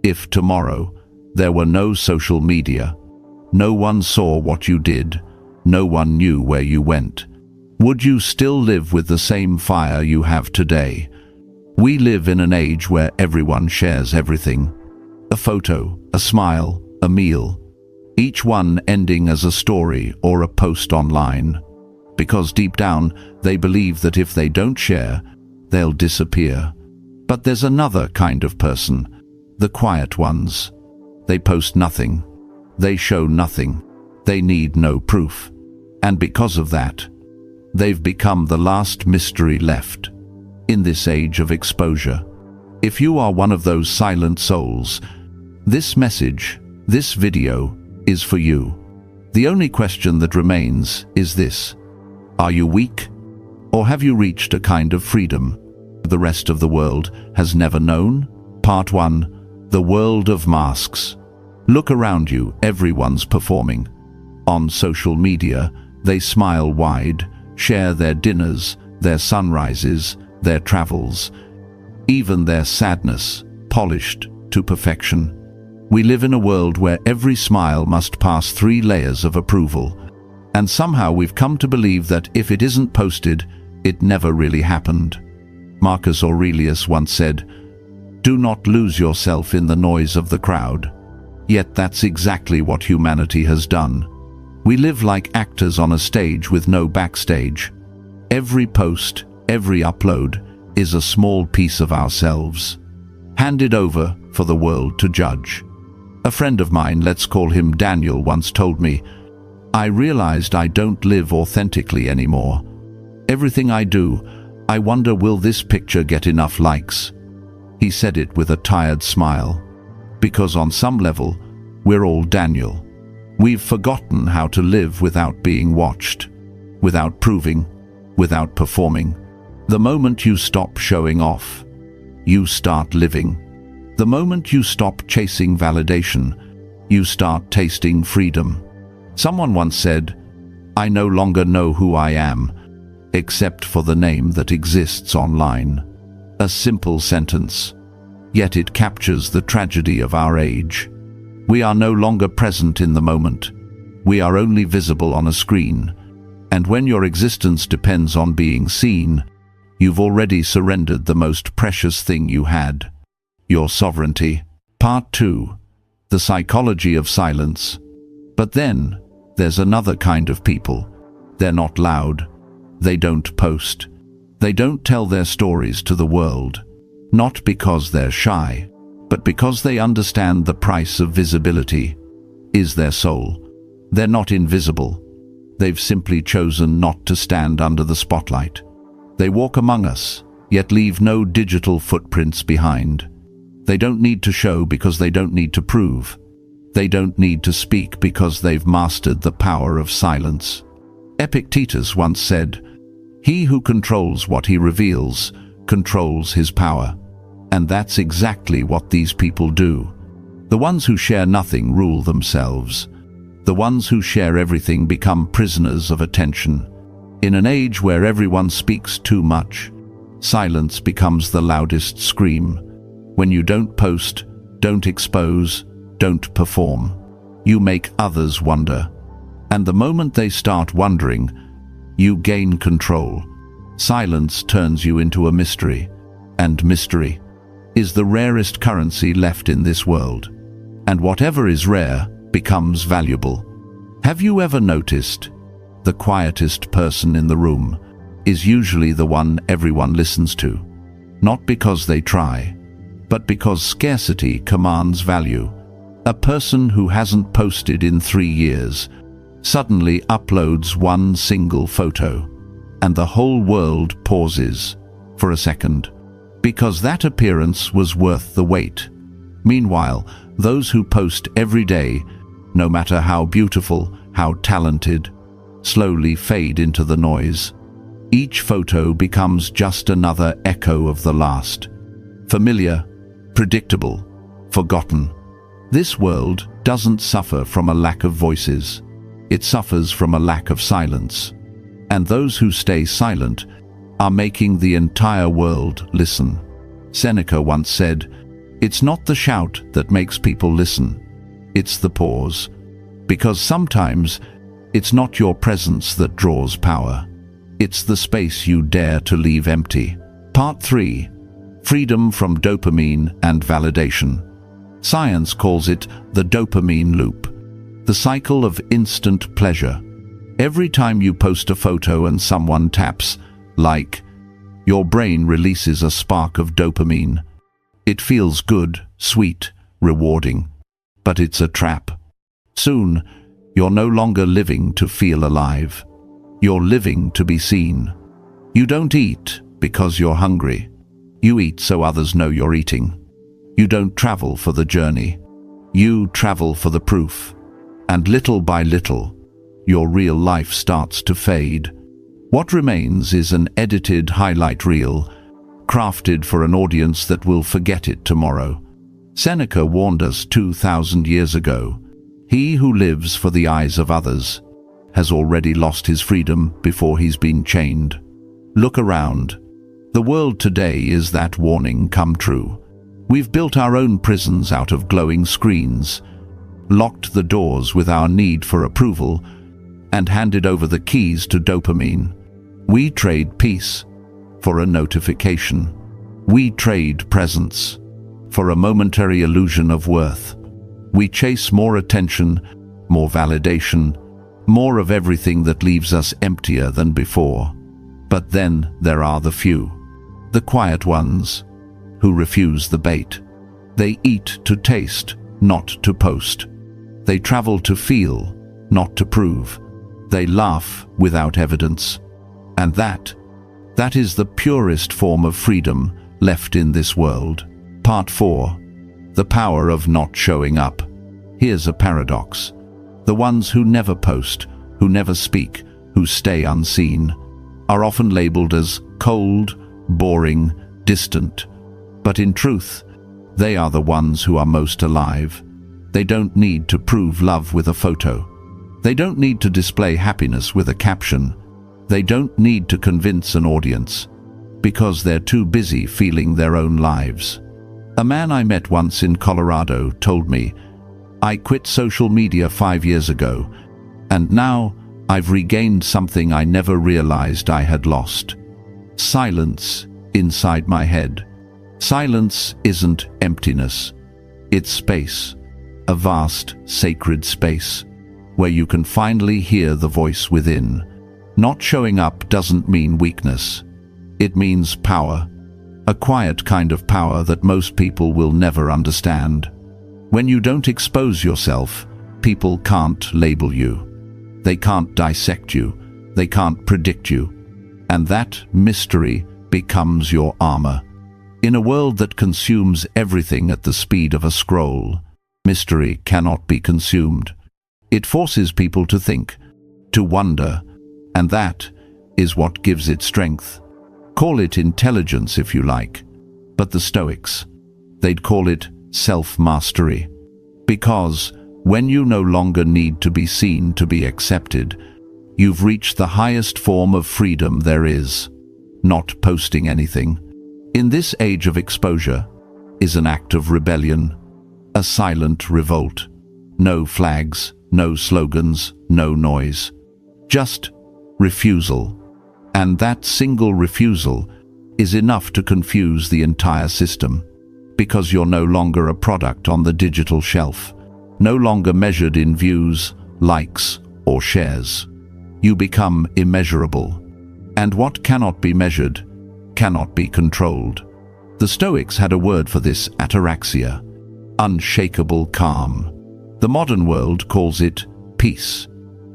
If tomorrow there were no social media, no one saw what you did, no one knew where you went, would you still live with the same fire you have today? We live in an age where everyone shares everything. A photo, a smile, a meal, each one ending as a story or a post online. Because deep down, they believe that if they don't share, they'll disappear. But there's another kind of person, the quiet ones. They post nothing. They show nothing. They need no proof. And because of that, they've become the last mystery left in this age of exposure. If you are one of those silent souls, this message, this video, is for you. The only question that remains is this: are you weak? Or have you reached a kind of freedom the rest of the world has never known? Part 1. The world of masks. Look around you, everyone's performing. On social media, they smile wide, share their dinners, their sunrises, their travels, even their sadness, polished to perfection. We live in a world where every smile must pass 3 layers of approval, and somehow we've come to believe that if it isn't posted, it never really happened. Marcus Aurelius once said, "Do not lose yourself in the noise of the crowd." Yet that's exactly what humanity has done. We live like actors on a stage with no backstage. Every post, every upload, is a small piece of ourselves, handed over for the world to judge. A friend of mine, let's call him Daniel, once told me, "I realized I don't live authentically anymore. Everything I do, I wonder, will this picture get enough likes?" He said it with a tired smile, because on some level, we're all Daniel. We've forgotten how to live without being watched, without proving, without performing. The moment you stop showing off, you start living. The moment you stop chasing validation, you start tasting freedom. Someone once said, "I no longer know who I am, except for the name that exists online." A simple sentence, yet it captures the tragedy of our age. We are no longer present in the moment. We are only visible on a screen. And when your existence depends on being seen, you've already surrendered the most precious thing you had: your sovereignty. Part 2. The psychology of silence. But then, there's another kind of people. They're not loud. They don't post. They don't tell their stories to the world. Not because they're shy, but because they understand the price of visibility is their soul. They're not invisible. They've simply chosen not to stand under the spotlight. They walk among us, yet leave no digital footprints behind. They don't need to show because they don't need to prove. They don't need to speak because they've mastered the power of silence. Epictetus once said, "He who controls what he reveals controls his power." And that's exactly what these people do. The ones who share nothing rule themselves. The ones who share everything become prisoners of attention. In an age where everyone speaks too much, silence becomes the loudest scream. When you don't post, don't expose, don't perform, you make others wonder. And the moment they start wondering, you gain control. Silence turns you into a mystery, and mystery is the rarest currency left in this world. And whatever is rare becomes valuable. Have you ever noticed the quietest person in the room is usually the one everyone listens to? Not because they try, but because scarcity commands value. A person who hasn't posted in 3 years suddenly uploads one single photo, and the whole world pauses for a second, because that appearance was worth the wait. Meanwhile, those who post every day, no matter how beautiful, how talented, slowly fade into the noise. Each photo becomes just another echo of the last. Familiar, predictable, forgotten. This world doesn't suffer from a lack of voices. It suffers from a lack of silence. And those who stay silent are making the entire world listen. Seneca once said, It's not the shout that makes people listen. It's the pause. Because sometimes it's not your presence that draws power. It's the space you dare to leave empty. Part 3. Freedom from dopamine and validation. Science calls it the dopamine loop, the cycle of instant pleasure. Every time you post a photo and someone taps like, your brain releases a spark of dopamine. It feels good, sweet, rewarding. But it's a trap. Soon, you're no longer living to feel alive. You're living to be seen. You don't eat because you're hungry. You eat so others know you're eating. You don't travel for the journey. You travel for the proof. And little by little, your real life starts to fade. What remains is an edited highlight reel, crafted for an audience that will forget it tomorrow. Seneca warned us 2,000 years ago, he who lives for the eyes of others has already lost his freedom before he's been chained. Look around. The world today is that warning come true. We've built our own prisons out of glowing screens, locked the doors with our need for approval, and handed over the keys to dopamine. We trade peace for a notification. We trade presence for a momentary illusion of worth. We chase more attention, more validation, more of everything that leaves us emptier than before. But then there are the few, the quiet ones, who refuse the bait. They eat to taste, not to post. They travel to feel, not to prove. They laugh without evidence. And that is the purest form of freedom left in this world. Part 4. The power of not showing up. Here's a paradox. The ones who never post, who never speak, who stay unseen, are often labeled as cold, boring, distant. But in truth, they are the ones who are most alive. They don't need to prove love with a photo. They don't need to display happiness with a caption. They don't need to convince an audience, because they're too busy feeling their own lives. A man I met once in Colorado told me, I quit social media 5 years ago, and now I've regained something I never realized I had lost. Silence inside my head. Silence isn't emptiness. It's space, a vast, sacred space, where you can finally hear the voice within. Not showing up doesn't mean weakness. It means power, a quiet kind of power that most people will never understand. When you don't expose yourself, people can't label you. They can't dissect you. They can't predict you. And that mystery becomes your armor. In a world that consumes everything at the speed of a scroll, mystery cannot be consumed. It forces people to think, to wonder, and that is what gives it strength. Call it intelligence if you like, but the Stoics, they'd call it self-mastery. Because when you no longer need to be seen to be accepted, you've reached the highest form of freedom there is, not posting anything. In this age of exposure is an act of rebellion, a silent revolt. No flags, no slogans, no noise. Just refusal. And that single refusal is enough to confuse the entire system, because you're no longer a product on the digital shelf, no longer measured in views, likes, or shares. You become immeasurable. And what cannot be measured cannot be controlled. The Stoics had a word for this: ataraxia, unshakable calm. The modern world calls it peace.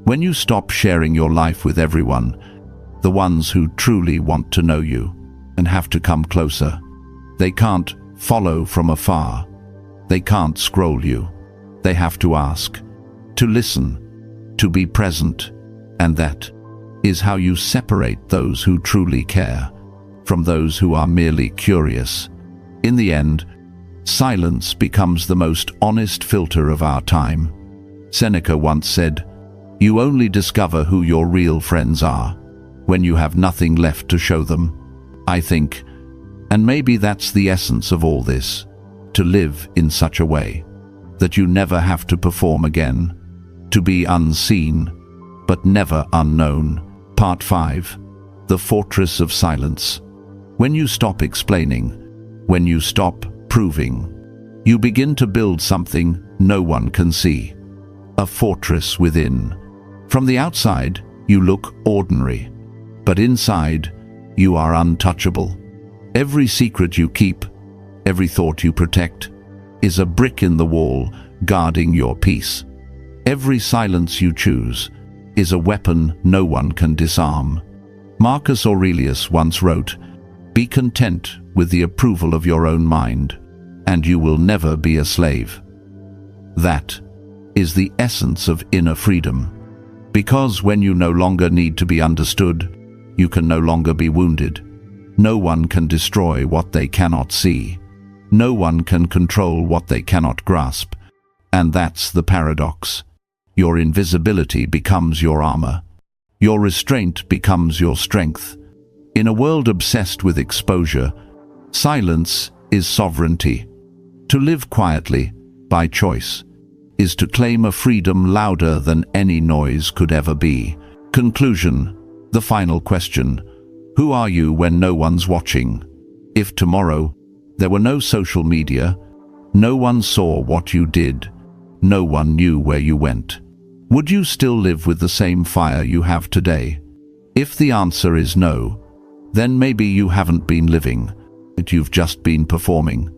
When you stop sharing your life with everyone, the ones who truly want to know you and have to come closer. They can't follow from afar. They can't scroll you. They have to ask, to listen, to be present. And that is how you separate those who truly care from those who are merely curious. In the end, silence becomes the most honest filter of our time. Seneca once said, "You only discover who your real friends are when you have nothing left to show them." I think, and maybe that's the essence of all this. to live in such a way that you never have to perform again, to be unseen, but never unknown. Part 5. The Fortress of Silence. When you stop explaining, when you stop proving, you begin to build something no one can see. A fortress within. From the outside, you look ordinary, but inside, you are untouchable. Every secret you keep, every thought you protect, is a brick in the wall guarding your peace. Every silence you choose is a weapon no one can disarm. Marcus Aurelius once wrote, "Be content with the approval of your own mind, and you will never be a slave." That is the essence of inner freedom. Because when you no longer need to be understood, you can no longer be wounded. No one can destroy what they cannot see. No one can control what they cannot grasp. And that's the paradox. Your invisibility becomes your armor. Your restraint becomes your strength. In a world obsessed with exposure, silence is sovereignty. To live quietly, by choice, is to claim a freedom louder than any noise could ever be. Conclusion. The final question. Who are you when no one's watching? If tomorrow there were no social media, no one saw what you did, no one knew where you went, would you still live with the same fire you have today? If the answer is no, then maybe you haven't been living, you've just been performing.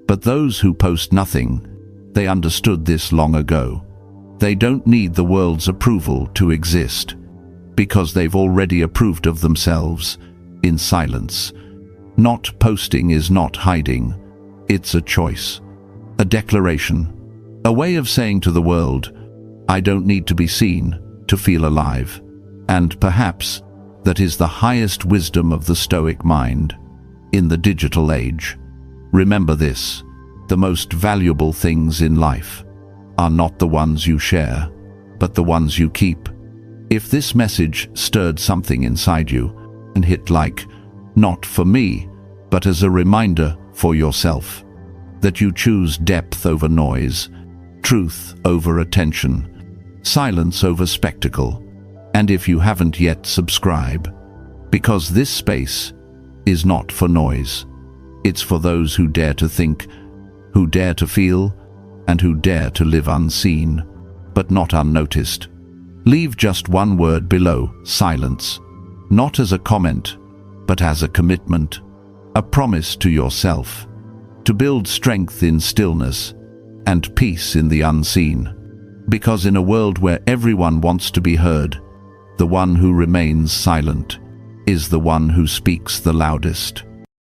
But those who post nothing, they understood this long ago. They don't need the world's approval to exist, because they've already approved of themselves in silence. Not posting is not hiding. It's a choice, a declaration, a way of saying to the world, I don't need to be seen to feel alive. And perhaps that is the highest wisdom of the Stoic mind in the digital age. Remember this, the most valuable things in life are not the ones you share, but the ones you keep. If this message stirred something inside you and hit like, not for me, but as a reminder for yourself, that you choose depth over noise, truth over attention, silence over spectacle, and if you haven't yet, subscribe, because this space is not for noise. It's for those who dare to think, who dare to feel, and who dare to live unseen, but not unnoticed. Leave just one word below, silence, not as a comment, but as a commitment, a promise to yourself, to build strength in stillness and peace in the unseen. Because in a world where everyone wants to be heard, the one who remains silent is the one who speaks the loudest.